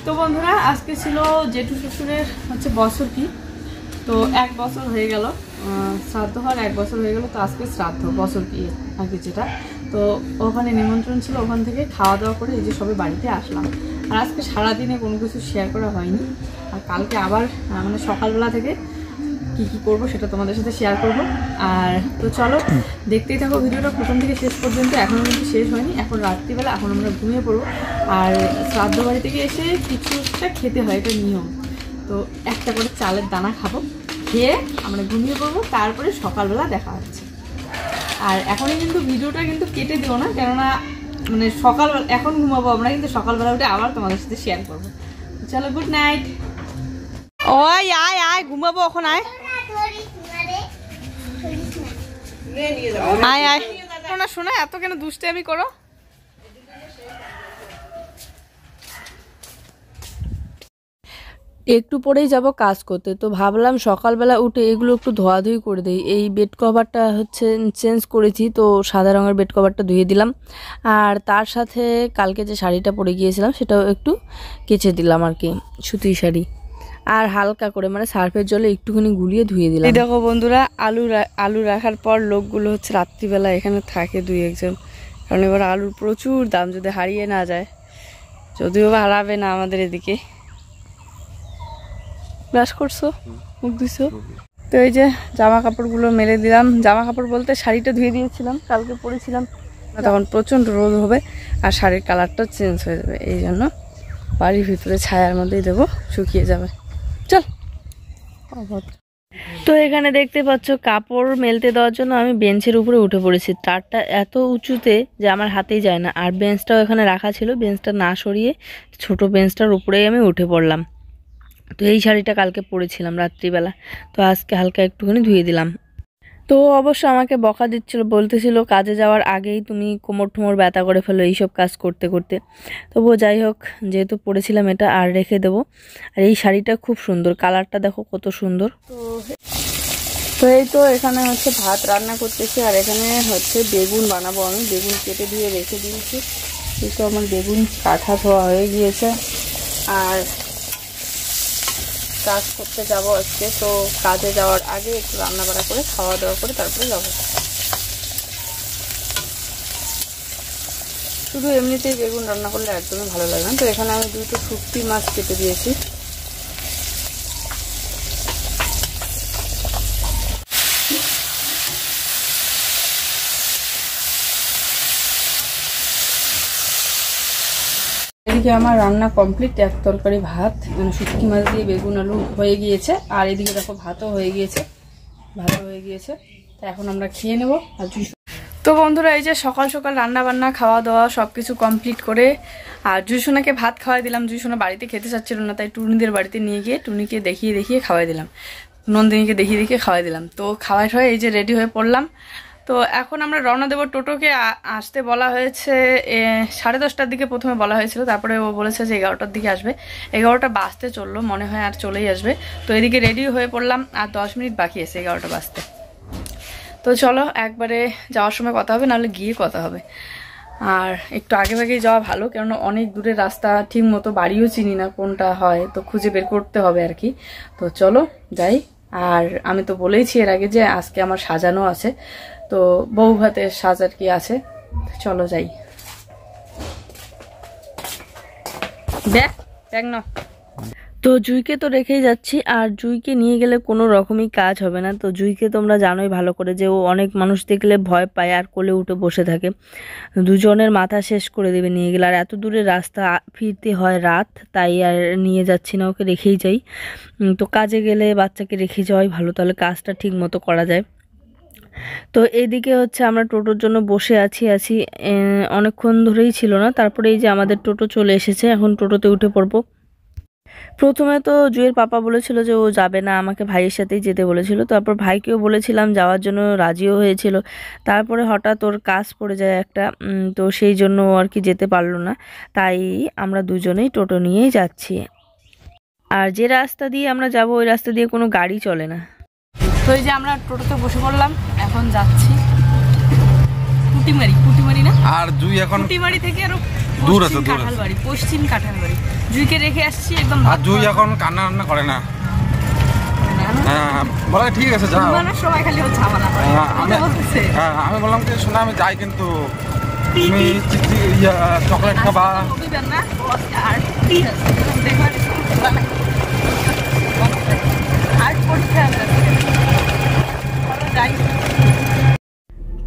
তো বন্ধুরা আজকে ছিল জেঠু শ্বশুরের হচ্ছে বছর কি, তো 1 বছর হয়ে গেল শ্রাদ্ধ হওয়ার, 1 বছর হয়ে গেল। তো আজকে শ্রাদ্ধ বছর কি আর কি যেটা, তো ওখানে নিমন্ত্রণ ছিল, ওখান থেকে খাওয়া দাওয়া করে এই যে সবে বাড়িতে আসলাম। আর আজকে সারাদিনে কোনো কিছু শেয়ার করা হয়নি, আর কালকে আবার মানে সকালবেলা থেকে কি কি করব সেটা তোমাদের সাথে শেয়ার করব। আর তো চলো দেখতেই থাকো ভিডিওটা প্রথম থেকে শেষ পর্যন্ত। এখনও কিন্তু শেষ হয়নি, এখন রাত্রিবেলা, এখন আমরা ঘুমিয়ে পড়বো। আর শ্রাদ্ধ বাড়ি থেকে এসে কিছুটা খেতে হয়, এটা নিয়ম। তো একটা করে চালের দানা খাবো, খেয়ে আমরা ঘুমিয়ে পড়বো, তারপরে সকালবেলা দেখা হচ্ছে। আর এখনই কিন্তু ভিডিওটা কিন্তু কেটে দিও না, কেননা মানে সকালবেলা এখন ঘুমাবো আমরা, কিন্তু সকালবেলা উঠে আবার তোমাদের সাথে শেয়ার করবো। চলো গুড নাইট। ওই আয় আয় ঘুমাবো, এখন আয় আয় আয়। না শোনা, এত কেন দুষ্টামি করো? একটু পরেই যাব কাজ করতে, তো ভাবলাম সকালবেলা উঠে এগুলো একটু ধোয়াধুয়ি করে দিই। এই বেড কভারটা হচ্ছে চেঞ্জ করেছি, তো সাদা রঙের বেড কভারটা ধুয়ে দিলাম। আর তার সাথে কালকে যে শাড়িটা পরে গিয়েছিলাম সেটাও একটু কেচে দিলাম আর কি, সুতির শাড়ি। আর হালকা করে মানে সার্ফের জলে একটুখানি গুলিয়ে ধুয়ে দিলাম। দেখো বন্ধুরা, আলু রাখার পর লোকগুলো হচ্ছে রাত্রিবেলা এখানে থাকে 2-1 জন, কারণ এবার আলুর প্রচুর দাম, যদি হারিয়ে না যায়, যদিও হারাবে না আমাদের এদিকে। ব্রাশ করছো, মুখ ধুইছো? তো এই যে জামা কাপড়গুলো মেলে দিলাম। জামা কাপড় বলতে শাড়িটা ধুয়ে দিয়েছিলাম, কালকে পরেছিলাম, তখন প্রচণ্ড রোদ হবে আর শাড়ির কালারটা চেঞ্জ হয়ে যাবে, এই জন্য বাড়ির ভিতরে ছায়ার মধ্যেই দেবো, শুকিয়ে যাবে। চল। তো এখানে দেখতে পাচ্ছ কাপড় মেলতে দেওয়ার জন্য আমি বেঞ্চের উপরে উঠে পড়েছি। তারটা এত উঁচুতে যে আমার হাতেই যায় না, আর বেঞ্চটাও এখানে রাখা ছিল, বেঞ্চটা না সরিয়ে ছোট বেঞ্চটার উপরেই আমি উঠে পড়লাম। তো এই শাড়িটা কালকে পরেছিলাম রাত্রিবেলা, তো আজকে হালকা একটুখানি ধুয়ে দিলাম। তো অবশ্য আমাকে বকা দিচ্ছিল, বলতেছিল কাজে যাওয়ার আগেই তুমি কোমর ঠোমর ব্যথা করে ফেলো এইসব কাজ করতে করতে। তবুও যাই হোক, যেহেতু পরেছিলাম এটা আর রেখে দেবো। আর এই শাড়িটা খুব সুন্দর, কালারটা দেখো কত সুন্দর। তো এই তো এখানে হচ্ছে ভাত রান্না করতেছি, আর এখানে হচ্ছে বেগুন বানাবো। আমি বেগুন কেটে দিয়ে রেখে দিয়েছি, কিন্তু আমার বেগুন কাঠা ধোয়া হয়ে গিয়েছে। আর কাজ করতে যাব আজকে, তো কাজে যাওয়ার আগে একটু রান্না বাড়া করে খাওয়া দাওয়া করে তারপরে যাবো। শুধু এমনিতেই বেগুন রান্না করলে একদমই ভালো লাগে না। তো এখানে আমি 2টো শুটকি মাছ কেটে দিয়েছি। এদিকে আমার রান্না কমপ্লিট, 1 তরকারি ভাত, মানে শুটকি মাছ দিয়ে বেগুন আলু হয়ে গিয়েছে। আর এদিকে দেখো ভাতও হয়ে গিয়েছে, ভালো হয়ে গিয়েছে। তো এখন আমরা খেয়ে নেবো। আর তো বন্ধুরা, এই যে সকাল সকাল রান্না বান্না খাওয়া দাওয়া সব কিছু কমপ্লিট করে আর জুইসোনাকে ভাত খাওয়াই দিলাম। জুইসোনা বাড়িতে খেতে চাচ্ছিল না, তাই টুনিদের বাড়িতে নিয়ে গিয়ে টুনিকে দেখিয়ে দেখিয়ে খাওয়াই দিলাম, নন্দিনীকে দেখিয়ে দেখিয়ে খাওয়াই দিলাম। তো খাওয়াই হয়ে এই যে রেডি হয়ে পড়লাম। তো এখন আমরা রওনা দেবো। টোটোকে আসতে বলা হয়েছে 10:30টার দিকে প্রথমে বলা হয়েছিল, তারপরে ও বলেছে যে 11টার দিকে আসবে। 11টা বাজতে চললো মনে হয়, আর চলেই আসবে। তো এদিকে রেডি হয়ে পড়লাম, আর 10 মিনিট বাকি আছে 11টা বাজতে। তো চলো একবারে যাওয়ার সময় কথা হবে, নাহলে গিয়ে কথা হবে। আর একটু আগে ভাগেই যাওয়া ভালো, কেননা অনেক দূরের রাস্তা, ঠিক মতো বাড়িও চিনি না কোনটা হয়, তো খুঁজে বের করতে হবে আর কি। তো চলো যাই। আর আমি তো বলেইছি এর আগে যে আজকে আমার সাজানো আছে, তো বউ ভাতের সাজ আর কি আছে। চলো যাই। ব্যাগ ব্যাগ নাও। তো জুইকে তো রেখেই যাচ্ছি, আর জুইকে নিয়ে গেলে কোনো রকমই কাজ হবে না। তো জুইকে তোমরা জানোই ভালো করে যে ও অনেক মানুষ দেখলে ভয় পায় আর কোলে উঠে বসে থাকে, দুজনের মাথা শেষ করে দেবে নিয়ে গেলে। আর এত দূরের রাস্তা, ফিরতে হয় রাত, তাই আর নিয়ে যাচ্ছি না, ওকে রেখেই যাই। তো কাজে গেলে বাচ্চাকে রেখে যাওয়াই ভালো, তাহলে কাজটা ঠিক মতো করা যায়। তো এইদিকে হচ্ছে আমরা টোটোর জন্য বসে আছি অনেকক্ষণ ধরেই ছিল না, তারপরে এই যে আমাদের টোটো চলে এসেছে, এখন টোটোতে উঠে পড়বো। প্রথমে তো জুয়ের পাপা বলেছিল যে ও যাবে না, আমাকে ভাইয়ের সাথেই যেতে বলেছিল। তারপর ভাইকেও বলেছিলাম, যাওয়ার জন্য রাজিও হয়েছিল। তারপরে হঠাৎ ওর কাজ পড়ে যায় একটা, তো সেই জন্য ও আর কি যেতে পারলো না। তাই আমরা দুজনেই টোটো নিয়েই যাচ্ছি। আর যে রাস্তা দিয়ে আমরা যাব ওই রাস্তা দিয়ে কোনো গাড়ি চলে না। তো এই যে আমরা টোটোতে বসে পড়লাম, এখন যাচ্ছি পুটিমারি না, আর জুই এখন পুটিমারি থেকে আরো দূর আছে, কাঁঠালবাড়ি, পশ্চিম কাঁঠালবাড়ি। জুইকে রেখে আসছি একদম। আর জুই এখন কান্না করে না। হ্যাঁ বলে ঠিক আছে যাও, সবাই খালি ঝামেলা করে। আমি বললাম কি শোনা আমি যাই, কিন্তু তুমি চকলেট খাবা।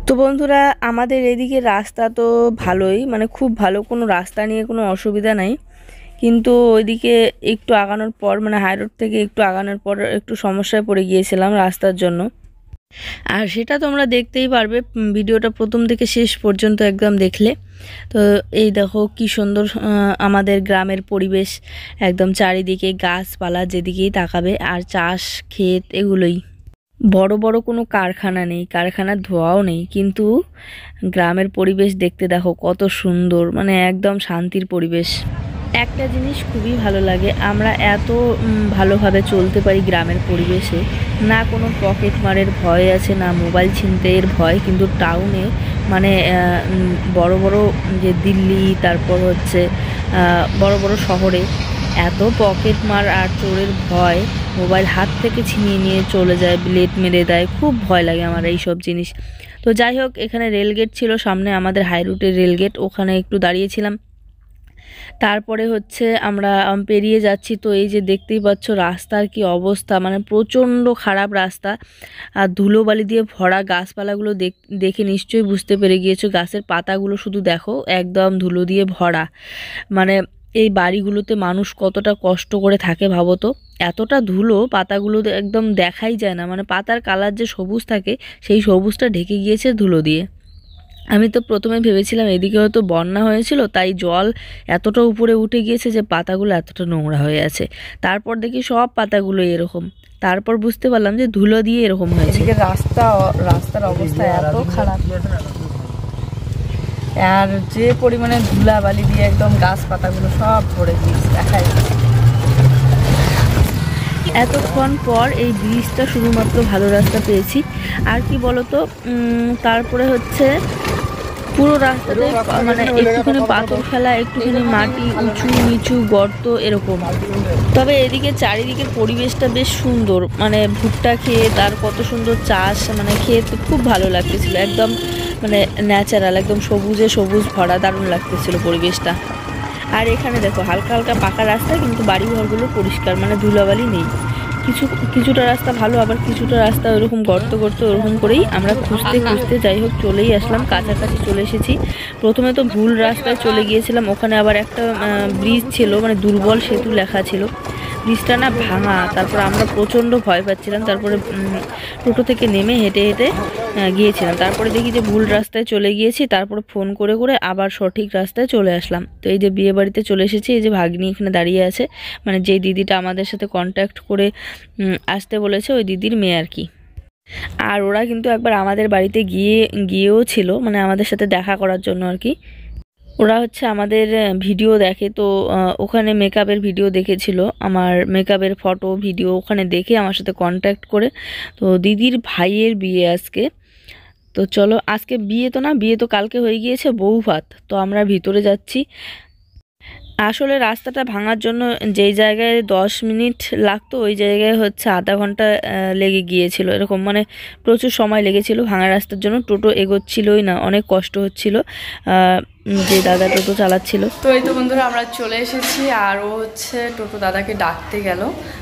তো বন্ধুরা, আমাদের এদিকে রাস্তা তো ভালোই, মানে খুব ভালো, কোনো রাস্তা নিয়ে কোনো অসুবিধা নাই। কিন্তু ওইদিকে একটু আগানোর পর, মানে হাইরোড থেকে একটু আগানোর পর একটু সমস্যায় পড়ে গিয়েছিলাম রাস্তার জন্য। আর সেটা তোমরা দেখতেই পারবে ভিডিওটা প্রথম থেকে শেষ পর্যন্ত একদম দেখলে। তো এই দেখো কি সুন্দর আমাদের গ্রামের পরিবেশ, একদম চারিদিকে গাছপালা, যেদিকেই তাকাবে, আর চাষ ক্ষেত এগুলোই। বড় বড় কোনো কারখানা নেই, কারখানার ধোঁয়াও নেই, কিন্তু গ্রামের পরিবেশ দেখতে দেখো কত সুন্দর, মানে একদম শান্তির পরিবেশ। একটা জিনিস খুবই ভালো লাগে, আমরা এত ভালোভাবে চলতে পারি গ্রামের পরিবেশে, না কোনো পকেট মারের ভয় আছে, না মোবাইল ছিনতাইয়ের ভয়। কিন্তু টাউনে মানে বড় বড় যে দিল্লি, তারপর হচ্ছে বড় বড় শহরে এত পকেট মার আর চোরের ভয়, মোবাইল হাত থেকে ছিনিয়ে নিয়ে চলে যায়, ব্লেড মেরে দেয়, খুব ভয় লাগে আমার এই সব জিনিস। তো যাই হোক, এখানে রেলগেট ছিল সামনে, আমাদের হাই রুটের রেলগেট, ওখানে একটু দাঁড়িয়েছিলাম। তারপরে হচ্ছে আমরা পেরিয়ে যাচ্ছি। তো এই যে দেখতেই পাচ্ছ রাস্তার কি অবস্থা, মানে প্রচণ্ড খারাপ রাস্তা, আর ধুলোবালি দিয়ে ভরা। গাছপালাগুলো দেখে নিশ্চয়ই বুঝতে পেরে গিয়েছো, গাছের পাতাগুলো শুধু দেখো একদম ধুলো দিয়ে ভরা। মানে এই বাড়িগুলোতে মানুষ কতটা কষ্ট করে থাকে ভাবো তো, এতটা ধুলো, পাতাগুলো একদম দেখাই যায় না, মানে পাতার কালার যে সবুজ থাকে সেই সবুজটা ঢেকে গিয়েছে ধুলো দিয়ে। আমি তো প্রথমে ভেবেছিলাম এদিকে হয়তো বন্যা হয়েছিল, তাই জল এতটা উপরে উঠে গিয়েছে যে পাতাগুলো এতটা নোংরা হয়ে আছে। তারপর দেখি সব পাতাগুলো এরকম, তারপর বুঝতে পারলাম যে ধুলো দিয়ে এরকম হয়েছে। রাস্তার অবস্থা এত খারাপ, আর যে পরিমাণে ধুলাবালি দিয়ে একদম গাছপাতাগুলো সব ভরে গিয়েছে, দেখাই যাচ্ছে। এতক্ষণ পর এই ব্রিজটা শুধুমাত্র ভালো রাস্তা পেয়েছি। আর কি বলতো, তারপরে হচ্ছে পুরো রাস্তাতে মানে একটুখানি পাথর ফেলা, একটুখানি মাটি, উঁচু নিচু গর্ত এরকম। তবে এদিকে চারিদিকের পরিবেশটা বেশ সুন্দর, মানে ভুট্টা ক্ষেত আর কত সুন্দর চাষ, মানে ক্ষেত খুব ভালো লাগতেছিল, একদম মানে ন্যাচারাল, একদম সবুজে সবুজ ভরা, দারুণ লাগতেছিল পরিবেশটা। আর এখানে দেখো হালকা হালকা পাকা রাস্তা, কিন্তু বাড়িঘরগুলো পরিষ্কার, মানে ধুলাবালি নেই। কিছুটা রাস্তা ভালো, আবার কিছুটা রাস্তা ওরকম গর্ত গর্ত, ওরকম করেই আমরা খুঁজতে খুঁজতে যাই হোক চলেই আসলাম, কাছাকাছি চলে এসেছি। প্রথমে তো ভুল রাস্তায় চলে গিয়েছিলাম, ওখানে আবার একটা ব্রিজ ছিল, মানে দুর্বল সেতু লেখা ছিল, ব্রিজটা না ভাঙা। তারপর আমরা প্রচণ্ড ভয় পাচ্ছিলাম, তারপরে টোটো থেকে নেমে হেঁটে হেঁটে গিয়েছিলাম। তারপরে দেখি যে ভুল রাস্তায় চলে গিয়েছি, তারপরে ফোন করে করে আবার সঠিক রাস্তায় চলে আসলাম। তো এই যে বিয়ে বাড়িতে চলে এসেছি, এই যে ভাগ্নি এখানে দাঁড়িয়ে আছে, মানে যেই দিদিটা আমাদের সাথে কন্ট্যাক্ট করে আসতে বলেছে ওই দিদির মেয়ে আর কি। আর ওরা কিন্তু একবার আমাদের বাড়িতে গিয়েও ছিল, মানে আমাদের সাথে দেখা করার জন্য আর কি। ওরা হচ্ছে আমাদের ভিডিও দেখে, তো ওখানে মেকআপের ভিডিও দেখেছিল, আমার মেকআপের ফটো ভিডিও ওখানে দেখে আমার সাথে কন্ট্যাক্ট করে। তো দিদির ভাইয়ের বিয়ে আজকে, তো চলো, আজকে বিয়ে তো না, বিয়ে তো কালকে হয়ে গিয়েছে, বউ ভাত। তো আমরা ভিতরে যাচ্ছি। আসলে রাস্তাটা ভাঙার জন্য যেই জায়গায় 10 মিনিট লাগতো ওই জায়গায় হচ্ছে আধা ঘন্টা লেগে গিয়েছিল, এরকম মানে প্রচুর সময় লেগেছিল ভাঙা রাস্তার জন্য। টোটো এগোচ্ছিলই না, অনেক কষ্ট হচ্ছিল যে দাদা টোটো চালাচ্ছিল। তো এই তো বন্ধুরা আমরা চলে এসেছি, আর ও হচ্ছে টোটো দাদাকে ডাকতে গেল,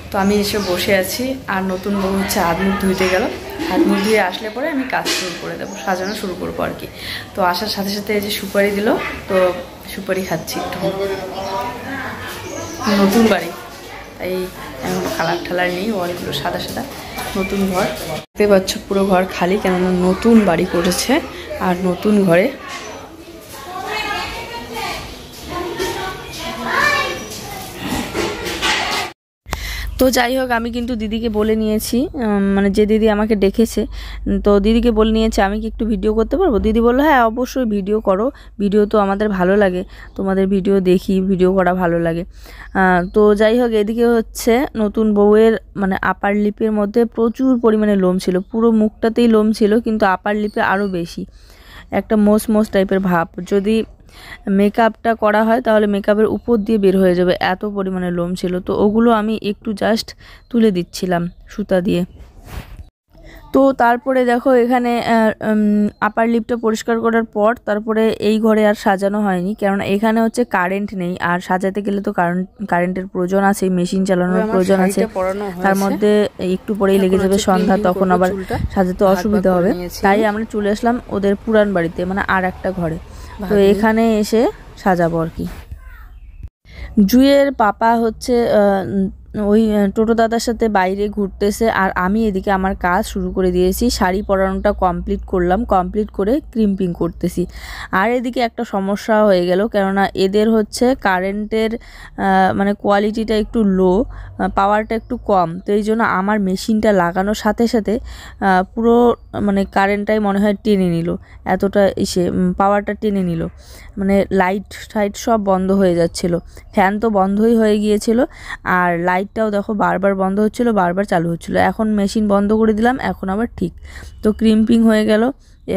তো আমি এসে বসে আছি। আর নতুন বউ হচ্ছে হাত মুখ ধুইতে গেল, হাত মুখ ধুয়ে আসলে পরে আমি কাজ শুরু করে দেবো, সাজানো শুরু করবো আর কি। তো আসার সাথে সাথে এই যে সুপারি দিল, তো সুপারি খাচ্ছি একটু। নতুন বাড়ি, তাই এখন কালার ঠালার নেই, ওয়ালগুলো সাদা সাদা, নতুন ঘর দেখতে পাচ্ছ, পুরো ঘর খালি, কেননা নতুন বাড়ি করেছে। আর নতুন ঘরে তো যাই হোক, আমি কিন্তু দিদিকে বলে নিয়েছি, মানে যে দিদি আমাকে ডেকেছে, তো দিদিকে বলে নিয়েছি আমি কি একটু ভিডিও করতে পারবো। দিদি বললো হ্যাঁ অবশ্যই ভিডিও করো, ভিডিও তো আমাদের ভালো লাগে, তোমাদের ভিডিও দেখি, ভিডিও করা ভালো লাগে। তো যাই হোক, এদিকে হচ্ছে নতুন বউয়ের মানে আপার লিপের মধ্যে প্রচুর পরিমাণে লোম ছিল, পুরো মুখটাতেই লোম ছিল, কিন্তু আপার লিপে আরও বেশি একটা মোষ মোষ টাইপের ভাব। যদি মেকআপটা করা হয় তাহলে মেকআপের উপর দিয়ে বের হয়ে যাবে, এত পরিমাণে লোম ছিল। তো ওগুলো আমি একটু জাস্ট তুলে দিচ্ছিলাম সুতা দিয়ে। তো তারপরে দেখো এখানে আপার লিপটা পরিষ্কার করার পর তারপরে এই ঘরে আর সাজানো হয়নি, কারণ এখানে হচ্ছে কারেন্ট নেই, আর সাজাতে গেলে তো কারেন্টের প্রয়োজন আছে, মেশিন চালানোর প্রয়োজন আছে, তার মধ্যে একটু পরেই লেগে যাবে সন্ধ্যা, তখন আবার সাজাতে অসুবিধা হবে। তাই আমরা চলে আসলাম ওদের পুরান বাড়িতে, মানে আর একটা ঘরে। তো এখানে এসে সাজাবো আর কি। জুয়ের পাপা হচ্ছে ওই টোটো দাদার সাথে বাইরে ঘুরতেছে, আর আমি এদিকে আমার কাজ শুরু করে দিয়েছি, শাড়ি পরানোটা কমপ্লিট করলাম, কমপ্লিট করে ক্রিম্পিং করতেছি। আর এদিকে একটা সমস্যা হয়ে গেল, কেননা এদের হচ্ছে কারেন্টের মানে কোয়ালিটিটা একটু লো, পাওয়ারটা একটু কম, তো এই জন্য আমার মেশিনটা লাগানোর সাথে সাথে পুরো মানে কারেন্টটাই মনে হয় টেনে নিল, এতটা পাওয়ারটা টেনে নিল, মানে লাইট টাইট সব বন্ধ হয়ে যাচ্ছিল, ফ্যান তো বন্ধই হয়ে গিয়েছিল, আর লাইটটাও দেখো বারবার বন্ধ হচ্ছিলো, বারবার চালু হচ্ছিলো। এখন মেশিন বন্ধ করে দিলাম, এখন আবার ঠিক। তো ক্রিম্পিং হয়ে গেল,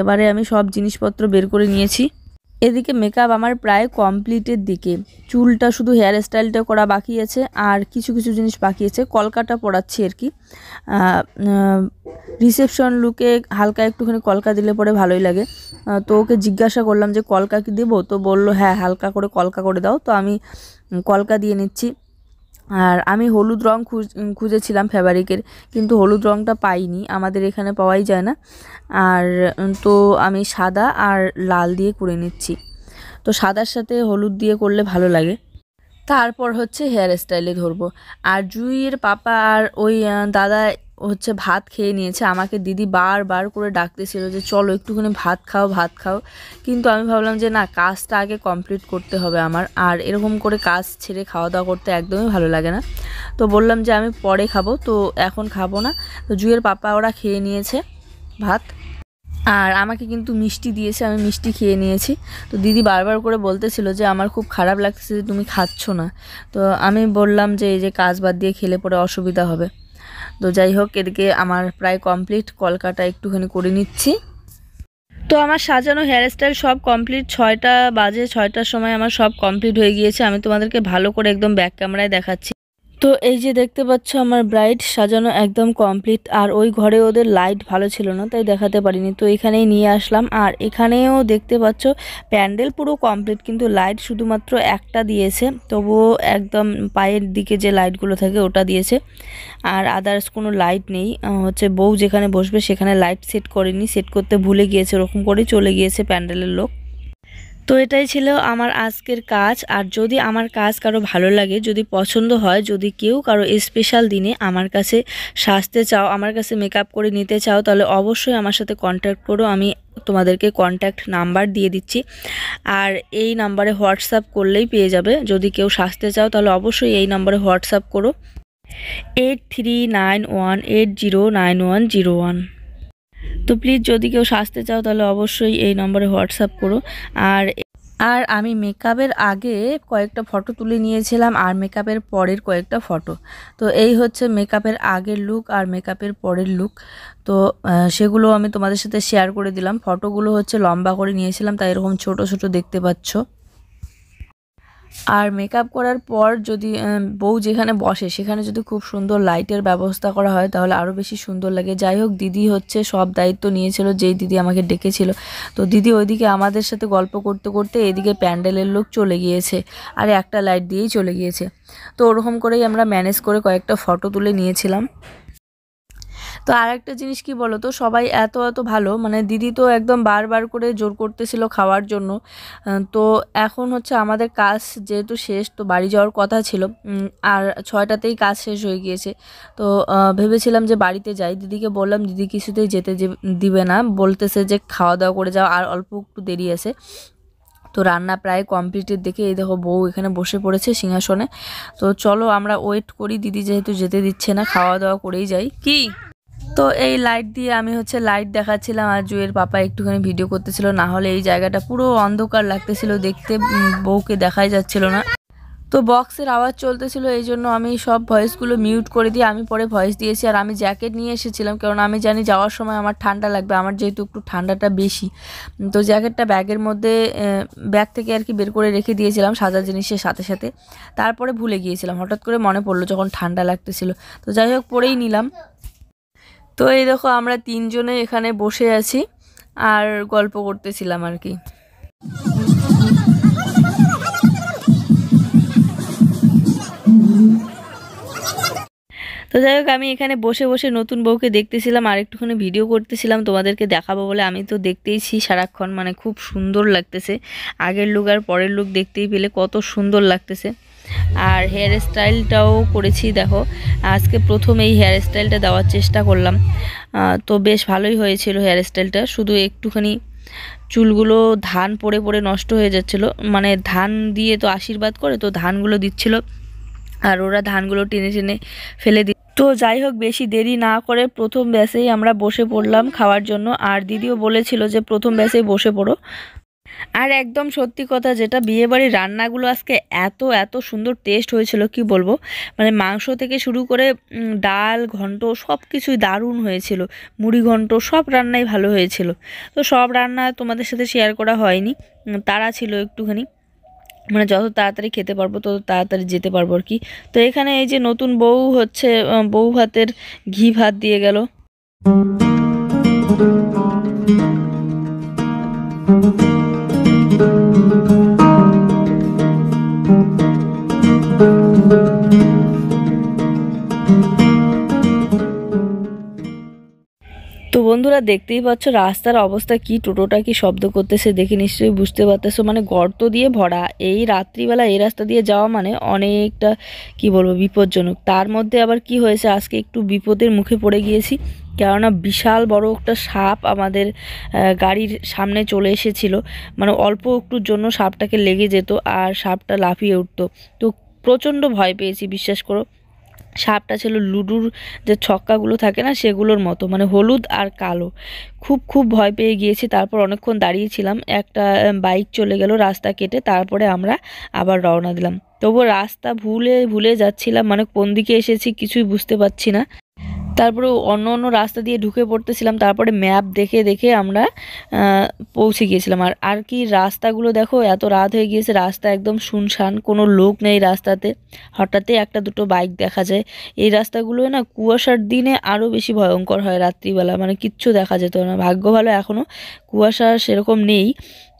এবারে আমি সব জিনিসপত্র বের করে নিয়েছি। এদিকে মেকআপ আমার প্রায় কমপ্লিটের দিকে, চুলটা শুধু হেয়ার স্টাইলটা করা বাকি আছে, আর কিছু কিছু জিনিস বাকি আছে, কলকাটা পরাচ্ছি আর কি। রিসেপশন লুকে হালকা একটুখানি কলকা দিলে পরে ভালোই লাগে। তো ওকে জিজ্ঞাসা করলাম যে কলকা কি দেবো, তো বললো হ্যাঁ হালকা করে কলকা করে দাও, তো আমি কলকা দিয়ে নিচ্ছি। আর আমি হলুদ রং খুঁজেছিলাম ফেব্রিকের, কিন্তু হলুদ রংটা পাইনি, আমাদের এখানে পাওয়াই যায় না। আর তো আমি সাদা আর লাল দিয়ে করে নিচ্ছি, তো সাদার সাথে হলুদ দিয়ে করলে ভালো লাগে। তারপর হচ্ছে হেয়ার স্টাইলে ধরবো। আর জুইয়ের পাপা আর ওই দাদা হচ্ছে ভাত খেয়ে নিয়েছে, আমাকে দিদি বারবার করে ডাকতেছিল যে চলো একটুখানি ভাত খাও ভাত খাও, কিন্তু আমি ভাবলাম যে না, কাজটা আগে কমপ্লিট করতে হবে আমার, আর এরকম করে কাজ ছেড়ে খাওয়া দাওয়া করতে একদমই ভালো লাগে না। তো বললাম যে আমি পরে খাবো, তো এখন খাবো না। তো জুইয়ের পাপা ওরা খেয়ে নিয়েছে ভাত, আর আমাকে কিন্তু মিষ্টি দিয়েছে, আমি মিষ্টি খেয়ে নিয়েছি। তো দিদি বারবার করে বলতেছিল যে আমার খুব খারাপ লাগতেছে যে তুমি খাচ্ছ না, তো আমি বললাম যে এই যে কাজ বাদ দিয়ে খেলে পরে অসুবিধা হবে। তো যাই হোক, এদিকে আমার প্রায় কমপ্লিট, কলকাটা একটুখানি করে নিচ্ছি। তো আমার সাজানো হেয়ার স্টাইল সব কমপ্লিট, 6টা বাজে, 6টার সময় আমার সব কমপ্লিট হয়ে গিয়েছে। আমি তোমাদেরকে ভালো করে একদম ব্যাক ক্যামেরায় দেখাচ্ছি। তো এই যে দেখতে পাচ্ছ আমার ব্রাইড সাজানো একদম কমপ্লিট, আর ওই ঘরে ওদের লাইট ভালো ছিল না তাই দেখাতে পারিনি, তো এখানেই নিয়ে আসলাম। আর এখানেও দেখতে পাচ্ছ প্যান্ডেল পুরো কমপ্লিট, কিন্তু লাইট শুধুমাত্র একটা দিয়েছে, তবুও একদম পায়ের দিকে যে লাইটগুলো থাকে ওটা দিয়েছে, আর আদার্স কোনো লাইট নেই। হচ্ছে বউ যেখানে বসবে সেখানে লাইট সেট করেনি, সেট করতে ভুলে গিয়েছে, ওরকম করে চলে গিয়েছে প্যান্ডেলের লোক। তো এটাই ছিল আমার আজকের কাজ। আর যদি আমার কাজ কারো ভালো লাগে, যদি পছন্দ হয়, যদি কেউ কারো স্পেশাল দিনে আমার কাছে সাজতে চাও, আমার কাছে মেকআপ করে নিতে চাও, তাহলে অবশ্যই আমার সাথে কন্ট্যাক্ট করো, আমি তোমাদেরকে কন্ট্যাক্ট নাম্বার দিয়ে দিচ্ছি। আর এই নাম্বারে হোয়াটসঅ্যাপ করলেই পেয়ে যাবে। যদি কেউ সাজতে চাও তাহলে অবশ্যই এই নাম্বারে হোয়াটসঅ্যাপ করো 8391809101। তো প্লিজ যদি কেউ সাজতে চাও তাহলে অবশ্যই এই নম্বরে হোয়াটসঅ্যাপ করো। আর আমি মেকআপের আগে কয়েকটা ফটো তুলে নিয়েছিলাম, আর মেকআপের পরের কয়েকটা ফটো। তো এই হচ্ছে মেকআপের আগের লুক আর মেকআপের পরের লুক। তো সেগুলো আমি তোমাদের সাথে শেয়ার করে দিলাম। ফটোগুলো হচ্ছে লম্বা করে নিয়েছিলাম, তাই এরকম ছোট ছোট দেখতে পাচ্ছ। আর মেকআপ করার পর যদি বউ যেখানে বসে সেখানে যদি খুব সুন্দর লাইটের ব্যবস্থা করা হয় তাহলে আরও বেশি সুন্দর লাগে। যাই হোক, দিদি হচ্ছে সব দায়িত্ব নিয়েছিল, যেই দিদি আমাকে ডেকেছিল। তো দিদি ওইদিকে আমাদের সাথে গল্প করতে করতে এদিকে প্যান্ডেলের লোক চলে গিয়েছে, আর একটা লাইট দিয়েই চলে গিয়েছে। তো ওরকম করেই আমরা ম্যানেজ করে কয়েকটা ফটো তুলে নিয়েছিলাম। তো আর একটা জিনিস কি বলো তো, সবাই এত এত ভালো, মানে দিদি তো একদম বারবার করে জোর করতেছিল খাওয়ার জন্য। তো এখন হচ্ছে আমাদের কাজ যেহেতু শেষ, তো বাড়ি যাওয়ার কথা ছিল, আর 6টাতেই কাজ শেষ হয়ে গিয়েছে। তো ভেবেছিলাম যে বাড়িতে যাই, দিদিকে বললাম, দিদি কিছুতেই যেতে দিবে না, বলতেছে যে খাওয়া দাওয়া করে যাও, আর অল্প একটু দেরি আছে। তো রান্না প্রায় কমপ্লিটের দেখে এই দেখো বউ এখানে বসে পড়েছে সিংহাসনে। তো চলো আমরা ওয়েট করি, দিদি যেহেতু যেতে দিচ্ছে না, খাওয়া দাওয়া করেই যাই কি। তো এই লাইট দিয়ে আমি হচ্ছে লাইট দেখাচ্ছিলাম আর জুয়ের পাপা একটুখানি ভিডিও করতেছিল, না হলে এই জায়গাটা পুরো অন্ধকার লাগতেছিল দেখতে, বউকে দেখাই যাচ্ছিল না। তো বক্সের আওয়াজ চলতেছিল, এই জন্য আমি সব ভয়েসগুলো মিউট করে দিয়ে আমি পরে ভয়েস দিয়েছি। আর আমি জ্যাকেট নিয়ে এসেছিলাম, কারণ আমি জানি যাওয়ার সময় আমার ঠান্ডা লাগবে, আমার যেহেতু একটু ঠান্ডাটা বেশি। তো জ্যাকেটটা ব্যাগের মধ্যে ব্যাগ থেকে আর কি বের করে রেখে দিয়েছিলাম সাজা জিনিসের সাথে সাথে, তারপরে ভুলে গিয়েছিলাম, হঠাৎ করে মনে পড়লো যখন ঠান্ডা লাগতেছিল। তো যাই হোক পরেই নিলাম। তো এই দেখো আমরা 3 জনে এখানে বসে আছি আর গল্প করতেছিলাম আর কি। তো যাই হোক আমি এখানে বসে বসে নতুন বউকে দেখতেছিলাম আর একটুখানি ভিডিও করতেছিলাম তোমাদেরকে দেখাবো বলে। আমি তো দেখতেইছি সারাক্ষণ, মানে খুব সুন্দর লাগতেছে, আগের লুক আর পরের লুক দেখতেই পেলে কত সুন্দর লাগতেছে। আর হেয়ার স্টাইলটাও করেছি দেখো, আজকে প্রথম এই হেয়ার স্টাইলটা দেওয়ার চেষ্টা করলাম, তো বেশ ভালোই হয়েছিল হেয়ার স্টাইলটা। শুধু একটুখানি চুলগুলো ধান পড়ে পড়ে নষ্ট হয়ে যাচ্ছিলো, মানে ধান দিয়ে তো আশীর্বাদ করে, তো ধানগুলো দিচ্ছিল আর ওরা ধানগুলো টেনে টেনে ফেলে দিই। তো যাই হোক বেশি দেরি না করে প্রথম ব্যাচেই আমরা বসে পড়লাম খাওয়ার জন্য। আর দিদিও বলেছিল যে প্রথম ব্যাচেই বসে পড়ো। আর একদম সত্যি কথা যেটা, বিয়েবাড়ির রান্নাগুলো আজকে এত এত সুন্দর টেস্ট হয়েছিল কি বলবো, মানে মাংস থেকে শুরু করে ডাল ঘন্ট সব কিছুই দারুণ হয়েছিল, মুড়ি ঘন্ট সব রান্নাই ভালো হয়েছিল। তো সব রান্না তোমাদের সাথে শেয়ার করা হয়নি, তারা ছিল একটুখানি, মানে যত তাড়াতাড়ি খেতে পারবো তত তাড়াতাড়ি যেতে পারবো আর কি। তো এখানে এই যে নতুন বউ হচ্ছে বউ ভাতের ঘি ভাত দিয়ে গেল। তো বন্ধুরা দেখতেই পাচ্ছ রাস্তার অবস্থা কি, টোটোটা কি শব্দ করতেছে দেখে নিশ্চয়ই বুঝতে পারতেছো, মানে গর্ত দিয়ে ভরা। এই রাত্রিবেলা এই রাস্তা দিয়ে যাওয়া মানে অনেকটা কি বলবো বিপজ্জনক। তার মধ্যে আবার কি হয়েছে, আজকে একটু বিপদের মুখে পড়ে গিয়েছি, কেননা বিশাল বড় একটা সাপ আমাদের গাড়ির সামনে চলে এসেছিল, মানে অল্প একটুর জন্য সাপটাকে লেগে যেত আর সাপটা লাফিয়ে উঠতো। তো প্রচণ্ড ভয় পেয়েছি বিশ্বাস করো। সাপটা ছিল লুডুর যে ছক্কাগুলো থাকে না সেগুলোর মতো, মানে হলুদ আর কালো। খুব ভয় পেয়ে গিয়েছি। তারপর অনেকক্ষণ দাঁড়িয়েছিলাম, একটা বাইক চলে গেল রাস্তা কেটে, তারপরে আমরা আবার রওনা দিলাম। তবুও রাস্তা ভুলে যাচ্ছিলাম, মানে কোন দিকে এসেছি কিছুই বুঝতে পারছি না। তারপরে অন্য রাস্তা দিয়ে ঢুকে পড়তেছিলাম, তারপরে ম্যাপ দেখে দেখে আমরা পৌঁছে গিয়েছিলাম। আর কি রাস্তাগুলো দেখো, এত রাত হয়ে গিয়েছে, রাস্তা একদম শুনশান, কোনো লোক নেই রাস্তাতে, হঠাৎই একটা দুটো বাইক দেখা যায়। এই রাস্তাগুলো না কুয়াশার দিনে আরও বেশি ভয়ঙ্কর হয় রাত্রিবেলা, মানে কিচ্ছু দেখা যেত না। ভাগ্য ভালো এখনও কুয়াশা সেরকম নেই।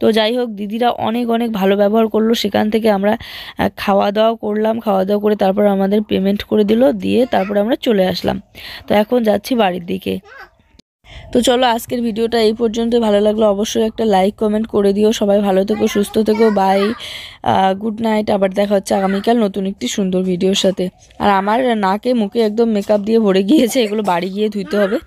তো যাই হোক দিদিরা অনেক ভালো ব্যবহার করলো। সেখান থেকে আমরা খাওয়া দাওয়া করলাম, খাওয়া দাওয়া করে তারপর আমাদের পেমেন্ট করে দিল, দিয়ে তারপরে আমরা চলে আসলাম। তো এখন যাচ্ছি বাড়ির দিকে। তো চলো আজকের ভিডিওটা এই পর্যন্ত। ভালো লাগলো অবশ্যই একটা লাইক কমেন্ট করে দিও। সবাই ভালো থেকো, সুস্থ থেকো, বাই, গুড নাইট। আবার দেখা হচ্ছে আগামীকাল নতুন একটি সুন্দর ভিডিওর সাথে। আর আমার নাকে মুখে একদম মেকআপ দিয়ে ভরে গিয়েছে, এগুলো বাড়ি গিয়ে ধুইতে হবে।